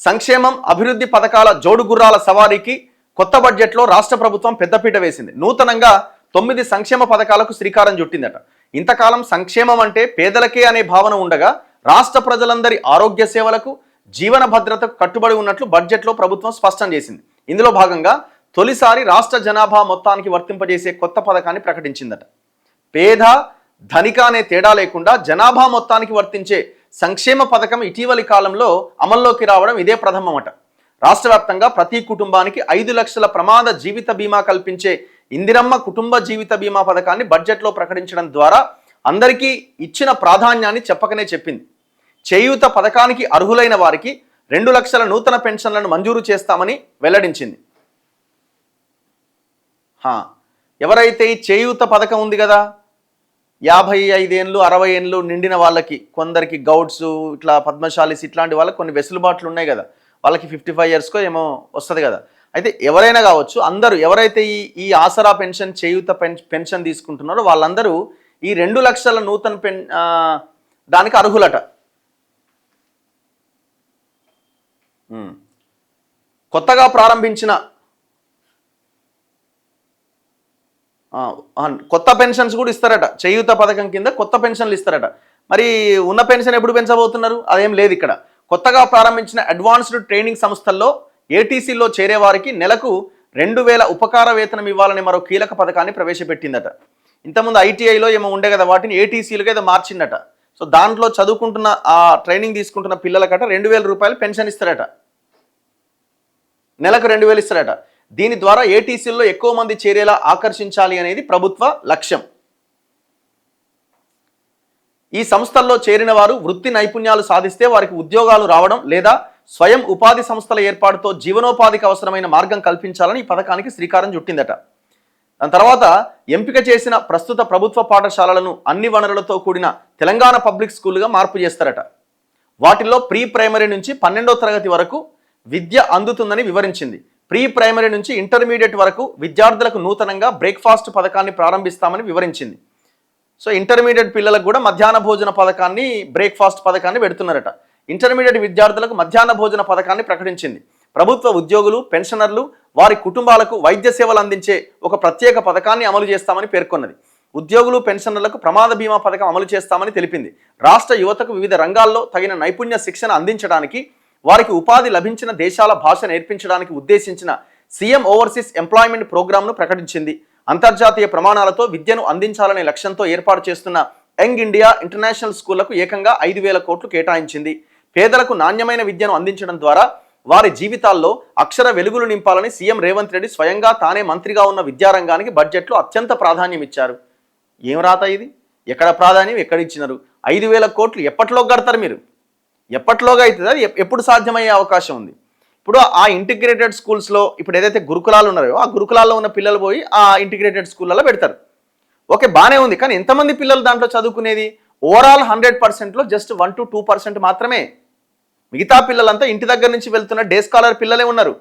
సంక్షేమం అభివృద్ధి పథకాల జోడు గుర్రాల సవారీకి కొత్త బడ్జెట్లో రాష్ట్ర ప్రభుత్వం పెద్దపీట వేసింది. నూతనంగా 9 సంక్షేమ పథకాలకు శ్రీకారం చుట్టిందట. ఇంతకాలం సంక్షేమం అంటే పేదలకే అనే భావన ఉండగా రాష్ట్ర ప్రజలందరి ఆరోగ్య సేవలకు జీవన భద్రతకు కట్టుబడి ఉన్నట్లు బడ్జెట్లో ప్రభుత్వం స్పష్టం చేసింది. ఇందులో భాగంగా తొలిసారి రాష్ట్ర జనాభా మొత్తానికి వర్తింపజేసే కొత్త పథకాన్ని ప్రకటించిందట. పేద ధనిక అనే తేడా లేకుండా జనాభా మొత్తానికి వర్తించే సంక్షేమ పథకం ఇటీవలి కాలంలో అమల్లోకి రావడం ఇదే ప్రథమమట. రాష్ట్ర వ్యాప్తంగా ప్రతి కుటుంబానికి 5 లక్షల ప్రమాద జీవిత బీమా కల్పించే ఇందిరమ్మ కుటుంబ జీవిత బీమా పథకాన్ని బడ్జెట్లో ప్రకటించడం ద్వారా అందరికీ ఇచ్చిన ప్రాధాన్యాన్ని చెప్పకనే చెప్పింది. చేయూత పథకానికి అర్హులైన వారికి 2 లక్షల నూతన పెన్షన్లను మంజూరు చేస్తామని వెల్లడించింది. ఎవరైతే ఈ చేయూత పథకం ఉంది కదా, 55 ఏళ్ళు 60 ఏళ్ళు నిండిన వాళ్ళకి, కొందరికి గౌడ్స్ ఇట్లా పద్మశాలిస్ ఇట్లాంటి వాళ్ళకి కొన్ని వెసులుబాట్లు ఉన్నాయి కదా, వాళ్ళకి 55 ఇయర్స్కో ఏమో వస్తుంది కదా. అయితే ఎవరైనా కావచ్చు, అందరూ ఎవరైతే ఈ ఆసరా పెన్షన్ చేయూత పెన్షన్ తీసుకుంటున్నారో వాళ్ళందరూ ఈ 2 లక్షల నూతన దానికి అర్హులట. కొత్తగా ప్రారంభించిన కొత్త పెన్షన్స్ కూడా ఇస్తారట. చేయూత పథకం కింద కొత్త పెన్షన్లు ఇస్తారట. మరి ఉన్న పెన్షన్ ఎప్పుడు పెంచబోతున్నారు? అదేం లేదు ఇక్కడ. కొత్తగా ప్రారంభించిన అడ్వాన్స్డ్ ట్రైనింగ్ సంస్థల్లో ఏటీసీలో చేరే వారికి నెలకు 2000 ఉపకార వేతనం ఇవ్వాలని మరో కీలక పథకాన్ని ప్రవేశపెట్టిందట. ఇంతకుముందు ఐటీఐలో ఏమో ఉండే కదా, వాటిని ఏటీసీలుగా ఏదో మార్చిందట. సో దాంట్లో చదువుకుంటున్న ఆ ట్రైనింగ్ తీసుకుంటున్న పిల్లలకట 2000 రూపాయలు పెన్షన్ ఇస్తారట. నెలకు 2000 ఇస్తారట. దీని ద్వారా ఏటీసీల్లో ఎక్కువ మంది చేరేలా ఆకర్షించాలి అనేది ప్రభుత్వ లక్ష్యం. ఈ సంస్థల్లో చేరిన వారు వృత్తి నైపుణ్యాలు సాధిస్తే వారికి ఉద్యోగాలు రావడం లేదా స్వయం ఉపాధి సంస్థల ఏర్పాటుతో జీవనోపాధికి అవసరమైన మార్గం కల్పించాలని ఈ పథకానికి శ్రీకారం చుట్టిందట. దాని తర్వాత ఎంపిక చేసిన ప్రస్తుత ప్రభుత్వ పాఠశాలలను అన్ని వనరులతో కూడిన తెలంగాణ పబ్లిక్ స్కూల్గా మార్పు చేస్తారట. వాటిల్లో ప్రీ ప్రైమరీ నుంచి 12వ తరగతి వరకు విద్య అందుతుందని వివరించింది. ప్రీ ప్రైమరీ నుంచి ఇంటర్మీడియట్ వరకు విద్యార్థులకు నూతనంగా బ్రేక్ఫాస్ట్ పథకాన్ని ప్రారంభిస్తామని వివరించింది. సో ఇంటర్మీడియట్ పిల్లలకు కూడా మధ్యాహ్న భోజన పథకాన్ని, బ్రేక్ఫాస్ట్ పథకాన్ని పెడుతున్నారట. ఇంటర్మీడియట్ విద్యార్థులకు మధ్యాహ్న భోజన పథకాన్ని ప్రకటించింది. ప్రభుత్వ ఉద్యోగులు, పెన్షనర్లు, వారి కుటుంబాలకు వైద్య సేవలు అందించే ఒక ప్రత్యేక పథకాన్ని అమలు చేస్తామని పేర్కొన్నది. ఉద్యోగులు, పెన్షనర్లకు ప్రమాద బీమా పథకం అమలు చేస్తామని తెలిపింది. రాష్ట్ర యువతకు వివిధ రంగాల్లో తగిన నైపుణ్య శిక్షణ అందించడానికి, వారికి ఉపాధి లభించిన దేశాల భాష నేర్పించడానికి ఉద్దేశించిన సీఎం ఓవర్సీస్ ఎంప్లాయ్మెంట్ ప్రోగ్రామ్ను ప్రకటించింది. అంతర్జాతీయ ప్రమాణాలతో విద్యను అందించాలనే లక్ష్యంతో ఏర్పాటు చేస్తున్న యంగ్ ఇండియా ఇంటర్నేషనల్ స్కూళ్లకు ఏకంగా 5,000 కోట్లు కేటాయించింది. పేదలకు నాణ్యమైన విద్యను అందించడం ద్వారా వారి జీవితాల్లో అక్షర వెలుగులు నింపాలని సీఎం రేవంత్ రెడ్డి స్వయంగా తానే మంత్రిగా ఉన్న విద్యారంగానికి బడ్జెట్లో అత్యంత ప్రాధాన్యం ఇచ్చారు. ఏం రాత ఇది? ఎక్కడ ప్రాధాన్యం, ఎక్కడ ఇచ్చినారు? 5,000 కోట్లు ఎప్పటిలోగా కడతారు మీరు? ఎప్పటిలోగా అవుతుంది? అది ఎప్పుడు సాధ్యమయ్యే అవకాశం ఉంది? ఇప్పుడు ఆ ఇంటిగ్రేటెడ్ స్కూల్స్లో ఇప్పుడు ఏదైతే గురుకులాలు ఉన్నాయో ఆ గురుకులాల్లో ఉన్న పిల్లలు పోయి ఆ ఇంటిగ్రేటెడ్ స్కూళ్ళలో పెడతారు. ఓకే, బాగానే ఉంది. కానీ ఎంతమంది పిల్లలు దాంట్లో చదువుకునేది? ఓవరాల్ 100%లో జస్ట్ 1 to 2% మాత్రమే. మిగతా పిల్లలంతా ఇంటి దగ్గర నుంచి వెళ్తున్న డే స్కాలర్ పిల్లలే ఉన్నారు.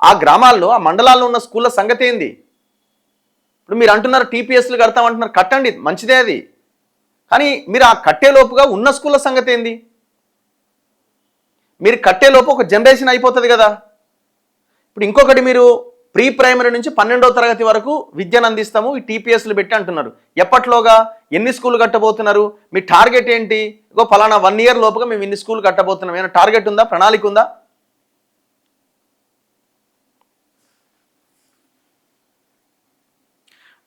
ఆ గ్రామాల్లో, ఆ మండలాల్లో ఉన్న స్కూళ్ళ సంగతి ఏంది? ఇప్పుడు మీరు అంటున్నారు టీపీఎస్లు కడతామంటున్నారు, కట్టండి, మంచిదే అది. కానీ మీరు ఆ కట్టేలోపుగా ఉన్న స్కూళ్ళ సంగతి ఏంది? మీరు కట్టేలోపు ఒక జనరేషన్ అయిపోతుంది కదా. ఇప్పుడు ఇంకొకటి, మీరు ప్రీ ప్రైమరీ నుంచి 12వ తరగతి వరకు విద్యను అందిస్తాము ఈ టీపీఎస్లు పెట్టి అంటున్నారు. ఎప్పట్లోగా? ఎన్ని స్కూళ్ళు కట్టబోతున్నారు? మీ టార్గెట్ ఏంటి? ఇంకో ఫలానా 1 year లోపుగా మేము ఇన్ని స్కూళ్ళు కట్టబోతున్నాం. ఏమైనా టార్గెట్ ఉందా? ప్రణాళిక ఉందా?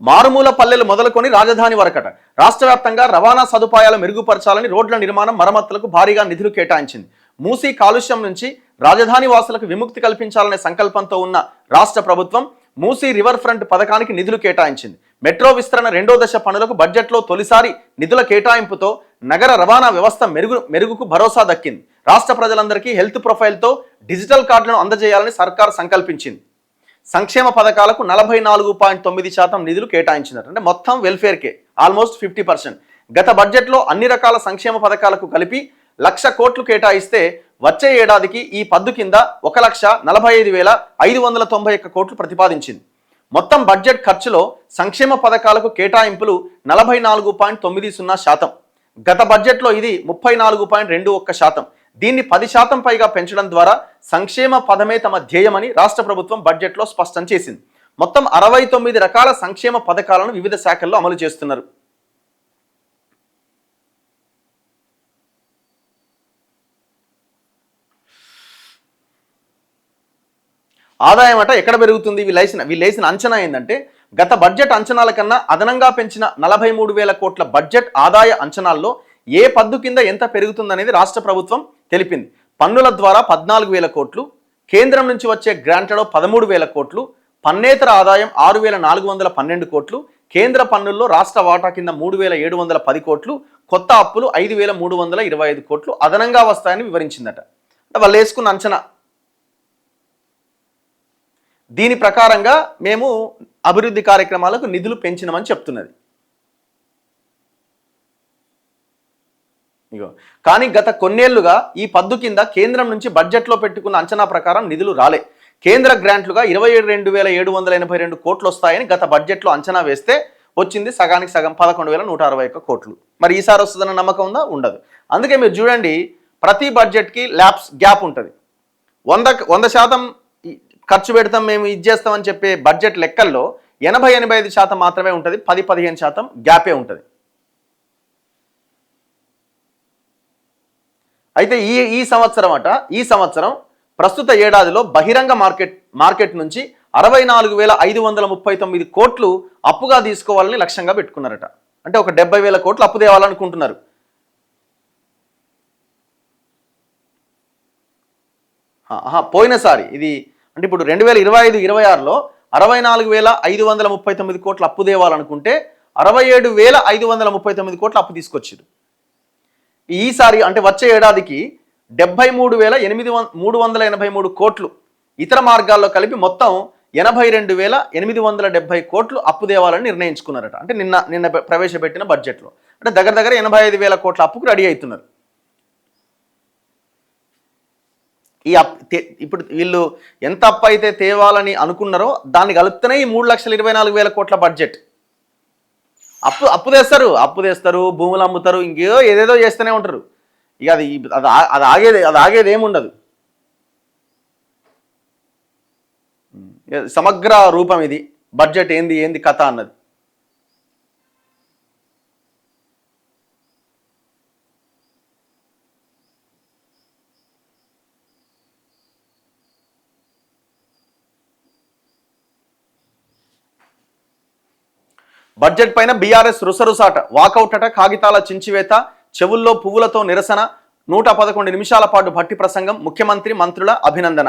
మారుమూల పల్లెలు మొదలుకొని రాజధాని వరకట రాష్ట్ర వ్యాప్తంగా రవాణా సదుపాయాలు మెరుగుపరచాలని రోడ్ల నిర్మాణం, మరమ్మతులకు భారీగా నిధులు కేటాయించింది. మూసీ కాలుష్యం నుంచి రాజధాని వాసులకు విముక్తి కల్పించాలనే సంకల్పంతో ఉన్న రాష్ట్ర ప్రభుత్వం మూసీ రివర్ ఫ్రంట్ పథకానికి నిధులు కేటాయించింది. మెట్రో విస్తరణ 2వ దశ పనులకు బడ్జెట్లో తొలిసారి నిధుల కేటాయింపుతో నగర రవాణా వ్యవస్థ మెరుగుకు భరోసా దక్కింది. రాష్ట్ర ప్రజలందరికీ హెల్త్ ప్రొఫైల్తో డిజిటల్ కార్డులను అందజేయాలని సర్కార్ సంకల్పించింది. సంక్షేమ పథకాలకు 44.9% నిధులు కేటాయించినారు. అంటే మొత్తం వెల్ఫేర్కే ఆల్మోస్ట్ 50%. గత బడ్జెట్లో అన్ని రకాల సంక్షేమ పథకాలకు కలిపి 1,00,000 కోట్లు కేటాయిస్తే వచ్చే ఏడాదికి ఈ పద్దు కింద 1,45,591 కోట్లు ప్రతిపాదించింది. మొత్తం బడ్జెట్ ఖర్చులో సంక్షేమ పథకాలకు కేటాయింపులు 44.90%. గత బడ్జెట్లో ఇది 34.21%. దీన్ని 10% పైగా పెంచడం ద్వారా సంక్షేమ పదమే తమ ధ్యేయమని రాష్ట్ర ప్రభుత్వం బడ్జెట్లో స్పష్టం చేసింది. మొత్తం 69 రకాల సంక్షేమ పథకాలను వివిధ శాఖల్లో అమలు చేస్తున్నారు. ఆదాయం అట ఎక్కడ పెరుగుతుంది? వీళ్ళేసిన అంచనా ఏంటంటే గత బడ్జెట్ అంచనాల కన్నా అదనంగా పెంచిన 43,000 కోట్ల బడ్జెట్ ఆదాయ అంచనాల్లో ఏ పద్దు కింద ఎంత పెరుగుతుందనేది రాష్ట్ర ప్రభుత్వం తెలిపింది. పన్నుల ద్వారా 14,000 కోట్లు, కేంద్రం నుంచి వచ్చే గ్రాంట్లలో 13,000 కోట్లు, పన్నేతర ఆదాయం 6,412 కోట్లు, కేంద్ర పన్నుల్లో రాష్ట్ర వాటా కింద 3,710 కోట్లు, కొత్త అప్పులు 5,325 కోట్లు అదనంగా వస్తాయని వివరించిందట. అంటే వాళ్ళు వేసుకున్న అంచనా. దీని ప్రకారంగా మేము అభివృద్ధి కార్యక్రమాలకు నిధులు పెంచినామని చెప్తున్నది. కానీ గత కొన్నేళ్లుగా ఈ పద్దు కింద కేంద్రం నుంచి బడ్జెట్లో పెట్టుకున్న అంచనా ప్రకారం నిధులు రాలే. కేంద్ర గ్రాంట్లుగా 22,782 కోట్లు వస్తాయని గత బడ్జెట్లో అంచనా వేస్తే వచ్చింది సగానికి సగం 11,161 కోట్లు. మరి ఈసారి వస్తుందన్న నమ్మకం ఉందా? ఉండదు. అందుకే మీరు చూడండి, ప్రతి బడ్జెట్కి గ్యాప్ ఉంటుంది. 100% ఖర్చు పెడతాం, మేము ఇది చేస్తామని చెప్పే బడ్జెట్ లెక్కల్లో 80-85% మాత్రమే ఉంటుంది, 10-15% గ్యాపే ఉంటుంది. అయితే ఈ సంవత్సరం ప్రస్తుత ఏడాదిలో బహిరంగ మార్కెట్ నుంచి 64,539 కోట్లు అప్పుగా తీసుకోవాలని లక్ష్యంగా పెట్టుకున్నారట. అంటే ఒక 70,000 కోట్లు అప్పు తేవాలనుకుంటున్నారు. పోయినసారి ఇది అంటే ఇప్పుడు 2025-26లో 64,539 కోట్లు అప్పు తేవాలనుకుంటే 67,539 కోట్లు అప్పు తీసుకొచ్చారు. ఈసారి అంటే వచ్చే ఏడాదికి 73,383 కోట్లు ఇతర మార్గాల్లో కలిపి మొత్తం 82,870 కోట్లు అప్పు తేవాలని నిర్ణయించుకున్నారట. అంటే నిన్న ప్రవేశపెట్టిన బడ్జెట్లో అంటే దగ్గర 85,000 కోట్ల అప్పుకు రెడీ అవుతున్నారు. ఇప్పుడు వీళ్ళు ఎంత అప్పు అయితే తేవాలని అనుకున్నారో దాన్ని కలుపుతూనే ఈ 3,24,000 కోట్ల బడ్జెట్. అప్పు తెస్తారు, భూములు అమ్ముతారు, ఏదేదో చేస్తూనే ఉంటారు. ఇక అది ఆగేది ఏముండదు. సమగ్ర రూపం ఇది బడ్జెట్ ఏంది కథ అన్నది. బడ్జెట్ పైన బీఆర్ఎస్ రుసరుసాట, వాకౌట్ అట, కాగితాల చించివేత, చెవుల్లో పువ్వులతో నిరసన, 111 నిమిషాల పాటు భట్టి ప్రసంగం, ముఖ్యమంత్రి మంత్రుల అభినందన.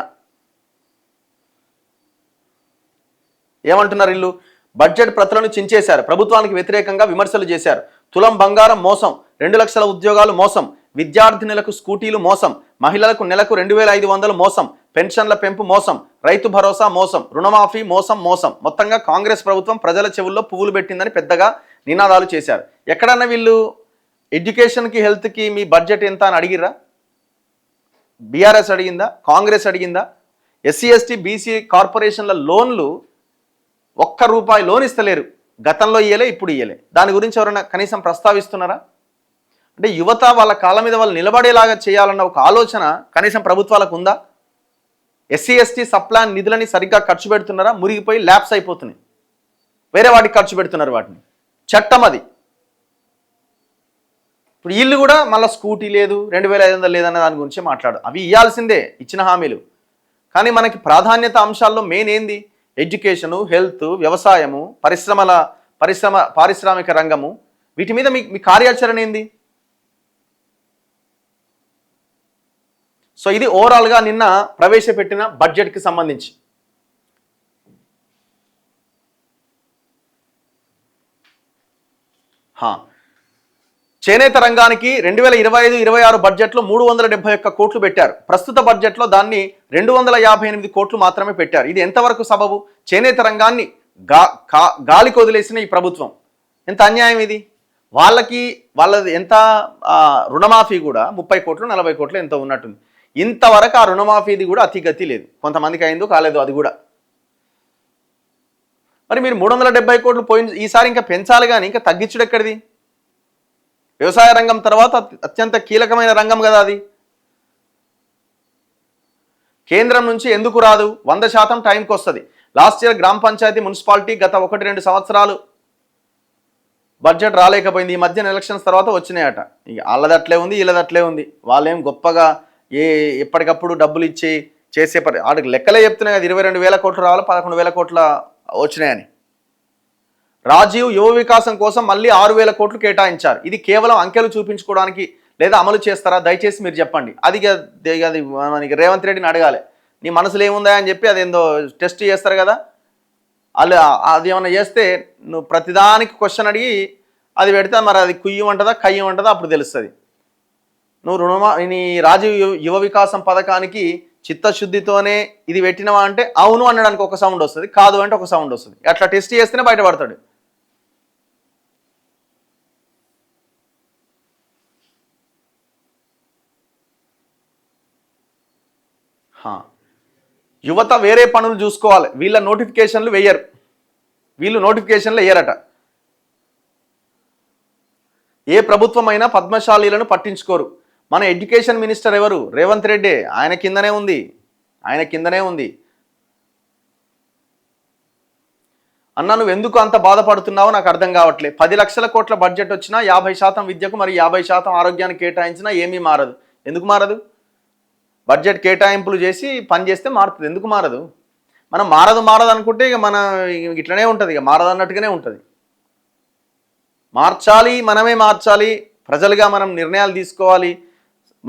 ఏమంటున్నారు వీళ్ళు? బడ్జెట్ ప్రతులను చించేశారు, ప్రభుత్వానికి వ్యతిరేకంగా విమర్శలు చేశారు, తులం బంగారం మోసం, 2 లక్షల ఉద్యోగాలు మోసం, విద్యార్థినులకు స్కూటీలు మోసం, మహిళలకు నెలకు 2,500 మోసం, పెన్షన్ల పెంపు మోసం, రైతు భరోసా మోసం, రుణమాఫీ మోసం. మొత్తంగా కాంగ్రెస్ ప్రభుత్వం ప్రజల చెవుల్లో పువ్వులు పెట్టిందని పెద్దగా నినాదాలు చేశారు. ఎక్కడన్నా వీళ్ళు ఎడ్యుకేషన్కి, హెల్త్కి మీ బడ్జెట్ ఎంత అని అడిగిర్రా? బీఆర్ఎస్ అడిగిందా? కాంగ్రెస్ అడిగిందా? ఎస్సీ ఎస్టీ బీసీ కార్పొరేషన్ల లోన్లు ₹1 లోన్ ఇస్తలేరు. గతంలో ఇయ్యలే, ఇప్పుడు ఇయ్యలే. దాని గురించి ఎవరైనా కనీసం ప్రస్తావిస్తున్నారా? అంటే యువత వాళ్ళ కాళ్ళ మీద వాళ్ళు నిలబడేలాగా చేయాలన్న ఒక ఆలోచన కనీసం ప్రభుత్వాలకు ఉందా? ఎస్సీ ఎస్టీ సప్లాన్ నిధులని సరిగ్గా ఖర్చు పెడుతున్నారా? మురిగిపోయి ల్యాప్స్ అయిపోతున్నాయి, వేరే వాటికి ఖర్చు పెడుతున్నారు. వాటిని చట్టం అది. ఇప్పుడు వీళ్ళు కూడా మళ్ళీ స్కూటీ లేదు, 2,500 లేదన్న దాని గురించి మాట్లాడు. అవి ఇవ్వాల్సిందే, ఇచ్చిన హామీలు. కానీ మనకి ప్రాధాన్యత అంశాల్లో మెయిన్ ఏంది? ఎడ్యుకేషను, హెల్త్, వ్యవసాయము, పారిశ్రామిక రంగము. వీటి మీద మీ కార్యాచరణ ఏంది? సో ఇది ఓవరాల్గా నిన్న ప్రవేశపెట్టిన బడ్జెట్కి సంబంధించి. చేనేత రంగానికి 2025-26 బడ్జెట్లో 371 కోట్లు పెట్టారు. ప్రస్తుత బడ్జెట్లో దాన్ని 258 కోట్లు మాత్రమే పెట్టారు. ఇది ఎంతవరకు సబబు? చేనేత రంగాన్ని గాలికి వదిలేసిన ఈ ప్రభుత్వం. ఎంత అన్యాయం ఇది! వాళ్ళది ఎంత రుణమాఫీ కూడా 30 కోట్లు 40 కోట్లు ఎంతో ఉన్నట్టుంది. ఇంతవరకు ఆ రుణమాఫీది కూడా అతిగతి లేదు. కొంతమందికి అయిందో కాలేదు అది కూడా. మరి మీరు 370 కోట్లు పోయిన ఈసారి ఇంకా పెంచాలి కానీ ఇంకా తగ్గించుడు ఎక్కడిది? వ్యవసాయ రంగం తర్వాత అత్యంత కీలకమైన రంగం కదా అది. కేంద్రం నుంచి ఎందుకు రాదు? 100% టైంకి వస్తుంది. లాస్ట్ ఇయర్ గ్రామ పంచాయతీ మున్సిపాలిటీ గత 1-2 సంవత్సరాలు బడ్జెట్ రాలేకపోయింది. ఈ మధ్యన ఎలక్షన్స్ తర్వాత వచ్చినాయట. ఇక వాళ్ళది అట్లే ఉంది, వీళ్ళది అట్లే ఉంది. వాళ్ళేం గొప్పగా ఎప్పటికప్పుడు డబ్బులు ఇచ్చి చేసే వాడికి లెక్కలే చెప్తున్నాయి కదా, 22,000 కోట్లు రావాలి, 11,000 కోట్ల వచ్చినాయని. రాజీవ్ యువ వికాసం కోసం మళ్ళీ 6,000 కోట్లు కేటాయించారు. ఇది కేవలం అంకెలు చూపించుకోవడానికి లేదా అమలు చేస్తారా? దయచేసి మీరు చెప్పండి. అది మనకి రేవంత్ రెడ్డిని అడగాలి, నీ మనసులో ఏముందా అని చెప్పి అదేందో టెస్ట్ చేస్తారు కదా, వాళ్ళు అది ఏమన్నా చేస్తే నువ్వు ప్రతిదానికి క్వశ్చన్ అడిగి అది పెడితే మరి అది కుయ్యమంటుందా కయ్యమంటుందా అప్పుడు తెలుస్తుంది. నువ్వు నీ రాజీవ్ యువ వికాసం పథకానికి చిత్తశుద్ధితోనే ఇది పెట్టినవా అంటే అవును అనడానికి ఒక సౌండ్ వస్తుంది, కాదు అంటే ఒక సౌండ్ వస్తుంది. అట్లా టెస్ట్ చేస్తేనే బయటపడతాడు. యువత వేరే పనులు చూసుకోవాలి, వీళ్ళ నోటిఫికేషన్లు వేయరు, వీళ్ళు నోటిఫికేషన్లు వేయరట. ఏ ప్రభుత్వమైనా పద్మశాలీలను పట్టించుకోరు. మన ఎడ్యుకేషన్ మినిస్టర్ ఎవరు? రేవంత్ రెడ్డి. ఆయన కిందనే ఉంది. అన్న నువ్వు ఎందుకు అంత బాధపడుతున్నావో నాకు అర్థం కావట్లేదు. 10 లక్షల కోట్ల బడ్జెట్ వచ్చినా 50% విద్యకు మరి 50% ఆరోగ్యానికి కేటాయించినా ఏమీ మారదు. ఎందుకు మారదు? బడ్జెట్ కేటాయింపులు చేసి పని చేస్తే మారుతుంది. ఎందుకు మారదు? మనం మారదు అనుకుంటే ఇక మన ఇట్లనే ఉంటుంది, ఇక మారదు అన్నట్టుగానే ఉంటుంది. మార్చాలి, మనమే మార్చాలి, ప్రజలుగా మనం నిర్ణయాలు తీసుకోవాలి,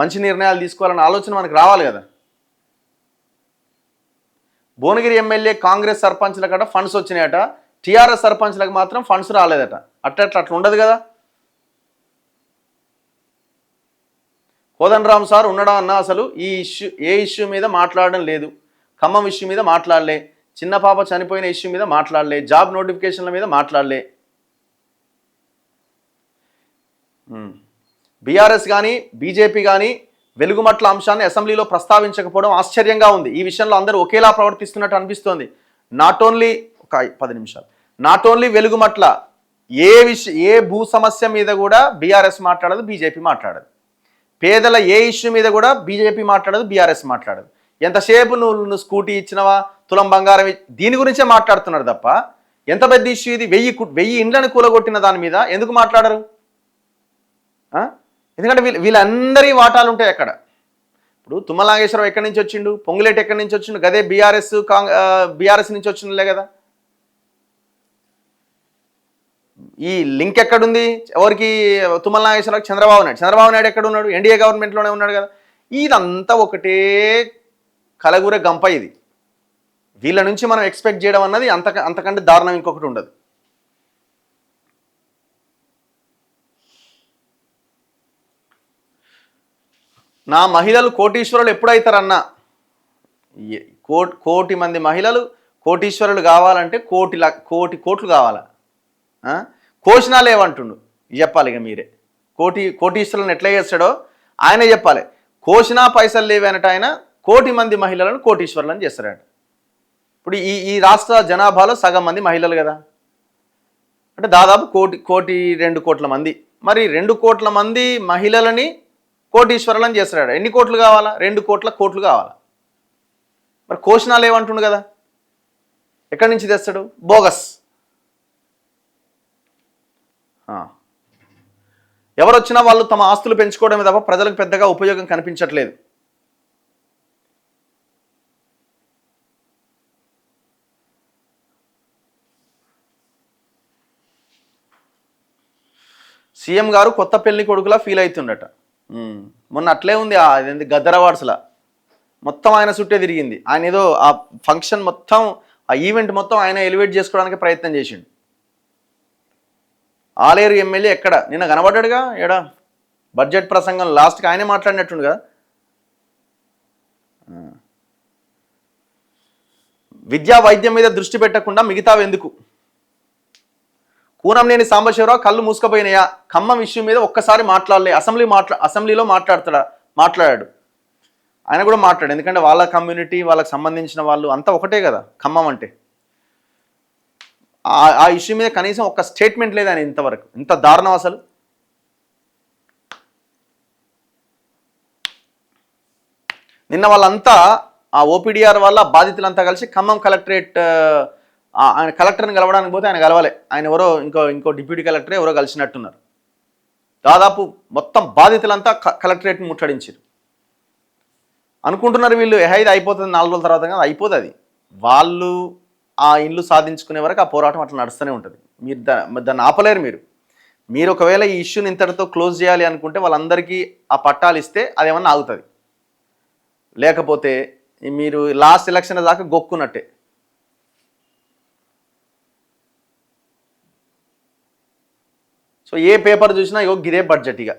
మంచి నిర్ణయాలు తీసుకోవాలన్న ఆలోచన మనకు రావాలి కదా. భువనగిరి ఎమ్మెల్యే కాంగ్రెస్ సర్పంచ్ల కట ఫండ్స్ వచ్చినాయట, టీఆర్ఎస్ సర్పంచ్లకు మాత్రం ఫండ్స్ రాలేదట. అట్లా ఉండదు కదా. కోదండరామ్ సార్ ఉన్నాడా అన్న? అసలు ఈ ఇష్యూ మీద మాట్లాడడం లేదు. ఖమ్మం ఇష్యూ మీద మాట్లాడలే, చిన్న పాప చనిపోయిన ఇష్యూ మీద మాట్లాడలే, జాబ్ నోటిఫికేషన్ల మీద మాట్లాడలే. బీఆర్ఎస్ కానీ బీజేపీ కానీ వెలుగుమట్ల అంశాన్ని అసెంబ్లీలో ప్రస్తావించకపోవడం ఆశ్చర్యంగా ఉంది. ఈ విషయంలో అందరూ ఒకేలా ప్రవర్తిస్తున్నట్టు అనిపిస్తోంది. నాట్ ఓన్లీ 10 నిమిషాలు, నాట్ ఓన్లీ వెలుగుమట్ల, ఏ భూ సమస్య మీద కూడా బీఆర్ఎస్ మాట్లాడదు, బీజేపీ మాట్లాడదు. పేదల ఏ ఇష్యూ మీద కూడా బీజేపీ మాట్లాడదు, బీఆర్ఎస్ మాట్లాడదు. ఎంతసేపు నువ్వు స్కూటీ ఇచ్చినవా, తులం బంగారం, దీని గురించే మాట్లాడుతున్నారు తప్ప ఎంత పెద్ద ఇష్యూ ఇది, 1000 ఇండ్లను కూలగొట్టిన దాని మీద ఎందుకు మాట్లాడరు? ఎందుకంటే వీళ్ళందరి వాటాలు ఉంటాయి అక్కడ. ఇప్పుడు తుమ్మల నాగేశ్వరరావు ఎక్కడి నుంచి వచ్చిండు, పొంగులేటి ఎక్కడి నుంచి వచ్చిండు, గదే బీఆర్ఎస్ నుంచి వచ్చిండులే కదా. ఈ లింక్ ఎక్కడుంది ఎవరికి? తుమ్మల నాగేశ్వరరావు చంద్రబాబు నాయుడు ఎక్కడ ఉన్నాడు? ఎన్డీఏ గవర్నమెంట్లోనే ఉన్నాడు కదా. ఇదంతా ఒకటే కలగూర గంప. ఇది వీళ్ళ నుంచి మనం ఎక్స్పెక్ట్ చేయడం అన్నది అంతకంటే దారుణం ఇంకొకటి ఉండదు. నా మహిళలు కోటీశ్వరులు ఎప్పుడైతారన్నా? కోటి మంది మహిళలు కోటీశ్వరులు కావాలంటే కోటి కోట్లు కావాలా? కోసినా లేవంటుండు. చెప్పాలి ఇక మీరే. కోటీశ్వరులను ఎట్లా చేస్తాడో ఆయనే చెప్పాలి. కోసినా పైసలు లేవనట ఆయన, 1,00,00,000 మంది మహిళలను కోటీశ్వరులను చేస్తారట. ఇప్పుడు ఈ రాష్ట్ర జనాభాలో సగం మంది మహిళలు కదా, అంటే దాదాపు 1-2 కోట్ల మంది. మరి 2 కోట్ల మంది మహిళలని కోటీశ్వరులను చేస్తాడు. ఎన్ని కోట్లు కావాలా? 2 కోట్ల కోట్లు కావాలా? మరి కోషణాలు ఏమంటుండు కదా, ఎక్కడి నుంచి తెస్తాడు? బోగస్. ఎవరు వచ్చినా వాళ్ళు తమ ఆస్తులు పెంచుకోవడమే తప్ప ప్రజలకు పెద్దగా ఉపయోగం కనిపించట్లేదు. సీఎం గారు కొత్త పెళ్లి కొడుకులా ఫీల్ అవుతుండట. మొన్న అట్లే ఉంది, అదేంటి గద్దర్ అవార్డ్స్లా మొత్తం ఆయన చుట్టే తిరిగింది. ఆయన ఏదో ఆ ఫంక్షన్ మొత్తం, ఆ ఈవెంట్ మొత్తం ఆయన ఎలివేట్ చేసుకోవడానికి ప్రయత్నం చేసిండు. ఆలేరు ఎమ్మెల్యే ఎక్కడ నిన్న కనబడ్డాడుగా, ఎడా బడ్జెట్ ప్రసంగం లాస్ట్కి ఆయనే మాట్లాడినట్టుండు కదా. విద్యా వైద్యం మీద దృష్టి పెట్టకుండా మిగతావి ఎందుకు? కూనంనేని సాంబశివరావు కళ్ళు మూసుకుపోయినాయా? ఖమ్మం ఇష్యూ మీద ఒక్కసారి మాట్లాడలే. అసెంబ్లీలో మాట్లాడాడు. ఆయన కూడా మాట్లాడు, ఎందుకంటే వాళ్ళ కమ్యూనిటీ, వాళ్ళకి సంబంధించిన వాళ్ళు అంతా ఒకటే కదా ఖమ్మం అంటే. ఆ ఇష్యూ మీద కనీసం ఒక్క స్టేట్మెంట్ లేదు ఆయన ఇంతవరకు. ఇంత దారుణం అసలు. నిన్న వాళ్ళంతా ఆ ఓపీడీఆర్ వల్ల బాధితులంతా కలిసి ఖమ్మం కలెక్టరేట్ ఆయన కలెక్టర్ని కలవడానికి పోతే ఆయన కలవలే, ఆయన ఎవరో ఇంకో డిప్యూటీ కలెక్టర్ ఎవరో కలిసినట్టున్నారు. దాదాపు మొత్తం బాధితులంతా కలెక్టరేట్ని ముట్టడించారు. అనుకుంటున్నారు వీళ్ళు ఇది అయిపోతుంది 4 రోజుల తర్వాత, కదా అయిపోతుంది. వాళ్ళు ఆ ఇండ్లు సాధించుకునే వరకు ఆ పోరాటం అట్లా నడుస్తూనే ఉంటుంది. మీరు దాన్ని ఆపలేరు. మీరు ఒకవేళ ఈ ఇష్యూని ఇంతటితో క్లోజ్ చేయాలి అనుకుంటే వాళ్ళందరికీ ఆ పట్టాలు ఇస్తే అదేమన్నా ఆగుతుంది. లేకపోతే మీరు లాస్ట్ ఎలక్షన్ దాకా గొక్కున్నట్టే. సో ఏ పేపర్ చూసినా గిదే బడ్జెట్ ఇక.